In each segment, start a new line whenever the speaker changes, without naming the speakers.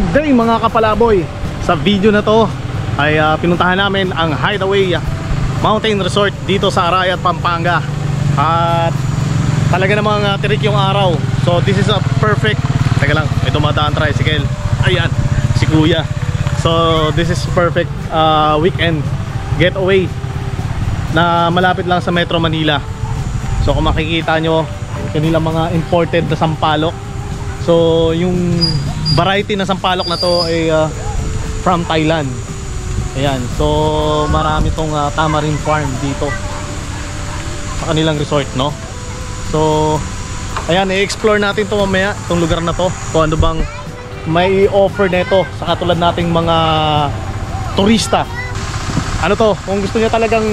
day mga kapalaboy. Sa video na to ay pinuntahan namin ang Hideaway Mountain Resort dito sa Arayat, Pampanga. At talaga namang tirik yung araw. So this is a perfect, teka lang, may dumadaan tricycle. Ayan, si kuya. So this is perfect weekend getaway na malapit lang sa Metro Manila. So kung makikita nyo, kanilang mga imported na sampalok. So yung variety na sampalok na to ay from Thailand. Ayan, so marami tong tamarind farm dito sa kanilang resort, no? So ayan, i-explore natin to mamaya, itong lugar na to, kung ano bang may offer nito sa katulad nating mga turista. Ano to, kung gusto niya talagang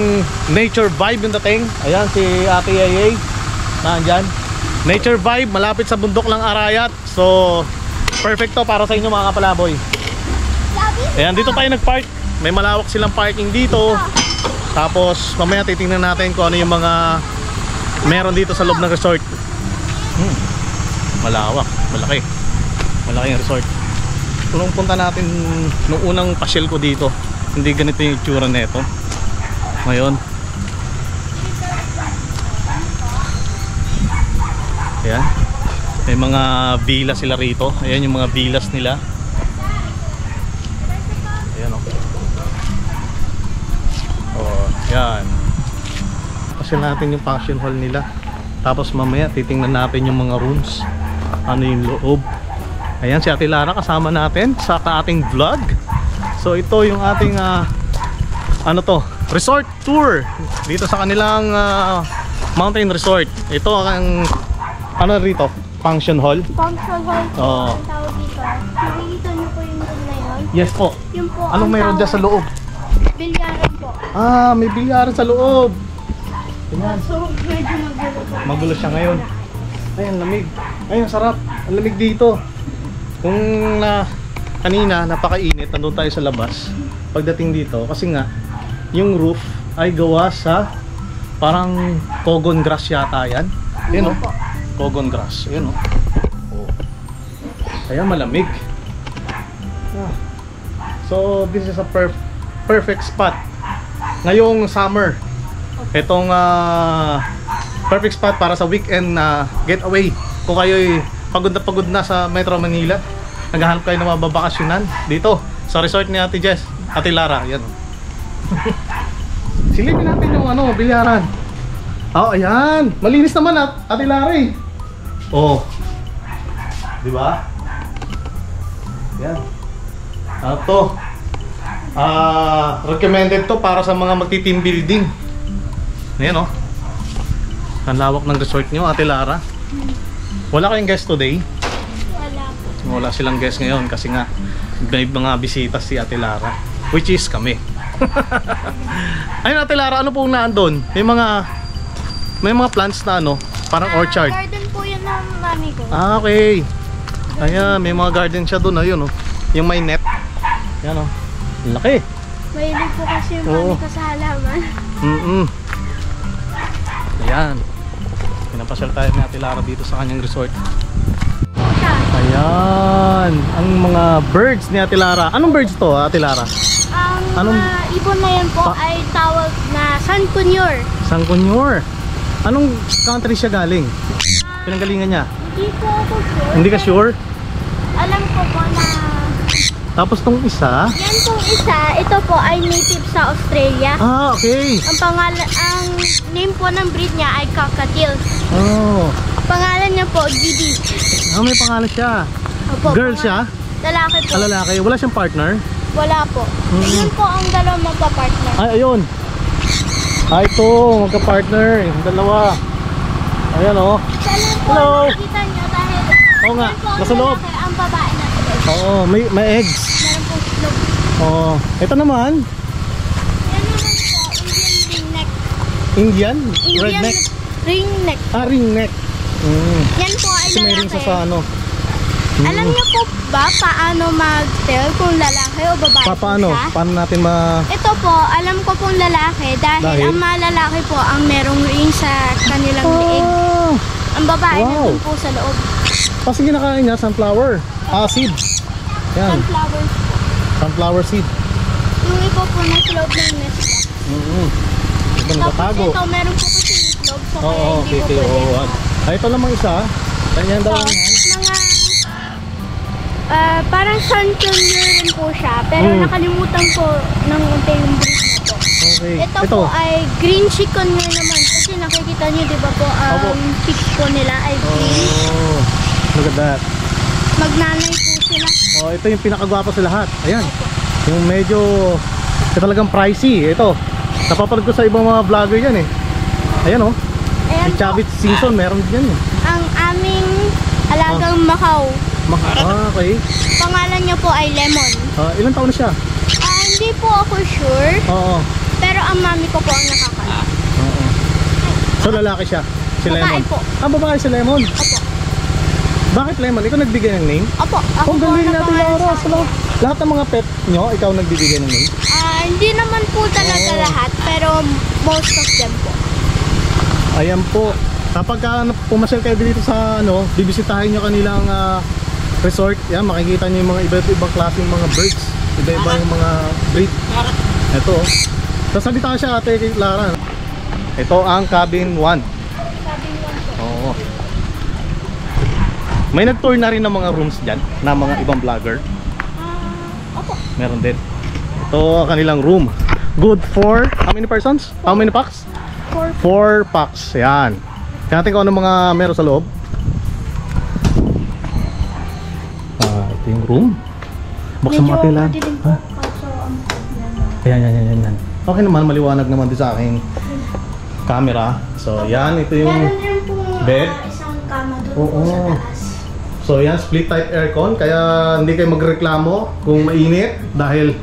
nature vibe yung dating, ayan si Ate Yayay nandyan. Nature vibe, malapit sa bundok ng Arayat. So perfect to para sa inyo mga kapalaboy. Ayan, dito tayo nag-park. May malawak silang parking dito. Tapos mamaya titingnan natin kung ano yung mga meron dito sa loob ng resort. Malawak, malaki. Malaki yung resort. Kung punta natin nung unang pasyal ko dito, hindi ganito yung itsura nito. Ngayon ayan, may mga villa sila rito. Ayan yung mga villas nila. Ayan o. Oh, yan. Kasi natin yung function hall nila. Tapos mamaya titingnan natin yung mga rooms, ano yung loob. Ayan si Ate Lara kasama natin sa ating vlog. So ito yung ating ano to, resort tour dito sa kanilang mountain resort. Ito ang ano rito? Function hall? Function hall po ang tawag dito. Nakikita niyo po yung room na yun? Yes po. Yun po. Anong mayroon dyan sa loob? Bilyaran po. Ah, may bilyaran sa loob. Ayan. So medyo magulo po. Magulo siya ngayon. Ayan, lamig. Ayun, sarap. Ang lamig dito. Kung kanina napakainit, nandun tayo sa labas. Pagdating dito, kasi nga yung roof ay gawa sa parang cogon grass yata yan. Ayan o. Cogon grass, ayan o. Oh. Kaya malamig. So this is a perfect spot ngayong summer. Itong perfect spot para sa weekend na getaway. Kung kayo'y pagod na sa Metro Manila, naghahanap kayo ng mababakasyonan dito sa resort ni Ate Jess, Ate Lara, ayan o. Silipin natin yung ano, bilyaran. Oh, ayan. Malinis naman Ate Lara eh. Oh. 'Di ba? Yan. Ito. Recommended to para sa mga magti-team building. Ayan oh. Ang lawak ng resort niyo, Ate Lara. Wala kayong guest today? Wala po. Wala silang guest ngayon kasi nga may mga bisita si Ate Lara, which is kami. Ayun Ate Lara, ano pong naandun? May mga plants na ano, parang orchard. Garden po yun ng mami ko. Ah, okay. Ayan, may mga garden siya doon. Ayun oh. Yung may net. Ayan oh. Laki.
Mahilig po kasi yung mami ko sa halaman.
Ayan. Pinapasyal tayo ni Ate Lara dito sa kanyang resort. Ayan. Ang mga birds ni Ate Lara. Anong birds to, Ate Lara?
Ang ibon na yan po ay tawag na sankunyor.
Sankunyor. Anong country siya galing? Pinanggalingan niya?
Hindi po ako sure.
Hindi ka sure?
Alam ko po na...
Tapos tong isa?
Yan pong isa, ito po ay native sa Australia.
Ah, okay.
Ang name po ng breed niya ay cockatiels.
Oh.
Pangalan niya po, Giddy.
Ah, may pangalan siya.
Opo,
girl siya?
Lalaki po.
Lalaki. Wala siyang partner?
Wala po. Yun po ang dalawang magka-partner.
Ay, ayun. Ah, ito. Magka-partner. Yung dalawa. Ayan, oh.
Hello. Nakikita nyo dahil...
Oo nga. Nasa loob.
Ang babae na ito.
Oo. May eggs.
Meron po itlog.
Oo. Ito naman.
Yan naman po, Indian ringneck.
Indian? Redneck?
Ringneck.
Ah, ringneck.
Yan po ay
kasi
lalaki.
may ring sa ano.
Alam niyo po ba paano mag-tell kung lalaki o babae
Paano?
siya?
Paano natin
Ito po, alam ko pong lalaki dahil ang mga lalaki po ang merong ring sa kanilang leeg. Ang babae nandun po sa loob.
Kasi kinakain niya sunflower. Seeds. Yan.
Sunflowers po.
Sunflower seed.
Yung iba po na loob ng nest box.
Ito
Tapos
nagtatago.
ito, meron po kasi itlog. So kaya
Oo,
hindi ko
okay.
pwede.
Ito lamang isa. Ganyan daw
So,
yan.
parang Santonio rin po siya. Pero nakalimutan ko ng unti yung breed na to.
Okay.
Ito po ay green chicken nyo naman. Kasi nakikita nyo, di ba po,
Opo.
pigs po nila ay green.
Oh, look at that.
Magnanay po sila.
Oh, ito yung pinakagwapo sa lahat. Ayan. Yung medyo talagang pricey. Ito. Napapanood ko sa ibang mga vlogger yan eh. Ayan oh.
Ayan
Si
po,
Chavit Simpson meron din yan eh.
ang aming alagang Macau.
Okay.
Pangalan niya po ay Lemon.
Ilang taon na siya?
Hindi po ako sure.
Oo.
Pero ang mami ko po ang nakakala.
Oo. So lalaki siya? Si
Babae
Lemon?
po.
Babae si Lemon?
Opo.
Bakit Lemon? Ikaw nagbigay ng name?
Opo. Ako
Kung
po
galing
ang
natin
napangalan
Laura.
sa
Sa lahat ng mga pet nyo, ikaw nagbibigay ng name?
Hindi naman po talaga lahat. Pero most of them po.
Ayan po. Kapag pumasyal kayo dito sa bibisitahin nyo kanilang resort, yan, makikita nyo yung mga iba't ibang klaseng mga birds. Iba-iba yung mga breed. Ito. Sasalita siya ate kay Lara. Ito ang cabin 1.
Sabi mo po.
Oo. May nag-tour na rin ng mga rooms dyan na mga ibang vlogger.
Opo.
Meron din. Ito ang kanilang room. Good for how many persons? How many packs? 4 packs. Yan. Kaya natin kung ano mga meron sa loob. Ito yung room. Buksan mo natin lang.
madilim po. Kaso
Ayan. Okay naman, maliwanag naman din sa aking camera. So yan, ito yung
meron din po
bed.
isang kama doon
Oo.
po sa taas.
So yan, split type aircon. Kaya hindi kayo magreklamo kung mainit dahil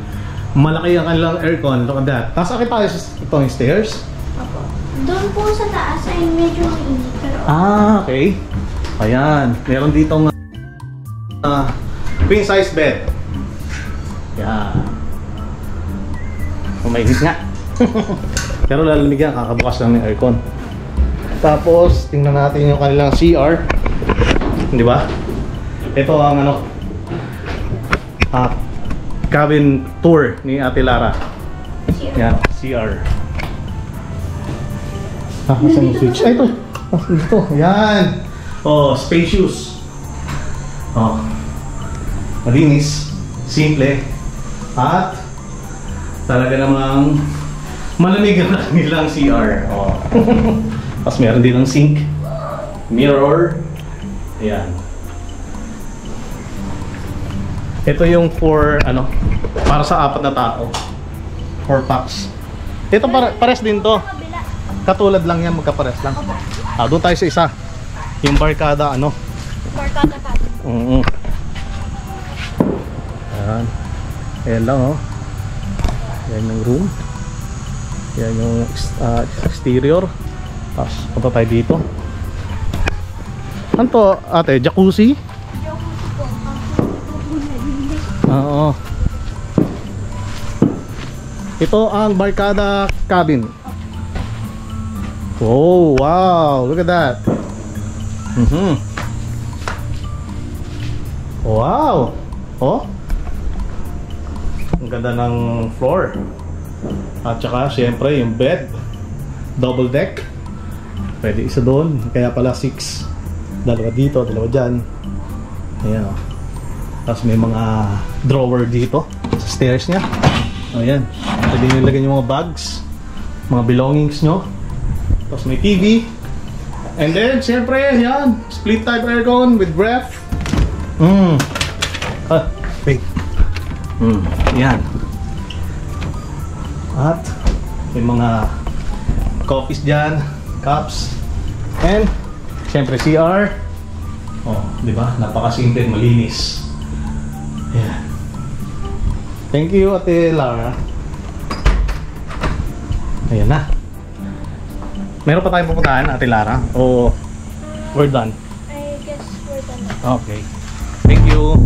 malaki ang kanilang aircon. Look at that. Tapos akit tayo sa itong stairs.
Opo. Doon po sa taas ay medyo mainit. Pero
Okay. Ayan, meron ditong queen size bed. Yan. Mainit nga. Pero lalamig yan, kakabukas lang ng aircon. Tapos, tingnan natin yung kanilang CR. Di ba? Ito ang cabin tour ni Ate Lara. Yan, CR. Saan yung switch? Ito. Ito. Yan. Spacious. Malinis. Simple. At talaga namang malamig ang kanilang CR. Tapos meron din ng sink. Mirror. Ayan. Ito yung para sa 4 na tao. 4 packs. Ito pares din to. Katulad lang yan, magkapares lang. Doon tayo sa isa. Yung barkada
barkada pa.
Ayan. Ayan lang Ayan yung room. Ayan yung exterior. Tapos punta tayo dito. Ano to ate? Jacuzzi? Oo. Ito ang barkada cabin. Oh, wow! Look at that. Wow! Ang ganda ng floor. At saka syempre yung bed. Double deck. Pwede isa doon. Kaya pala 6. Dalawa dito, dalawa dyan. Ayan Tapos may mga drawer dito sa stairs niya. Ayan. Pwede nilagyan yung mga bags, mga belongings nyo. Tapos may TV. And then, syempre, yan. Split type aircon with ref. Wait. Yan. At may mga coffees dyan, cups. And, syempre, CR. Di ba? Napakasimple, malinis. Yan. Thank you, Ate Lara. Ayan na. Meron pa tayong pupuntahan, Ate Lara? O we're done?
I guess we're done.
Okay. Thank you.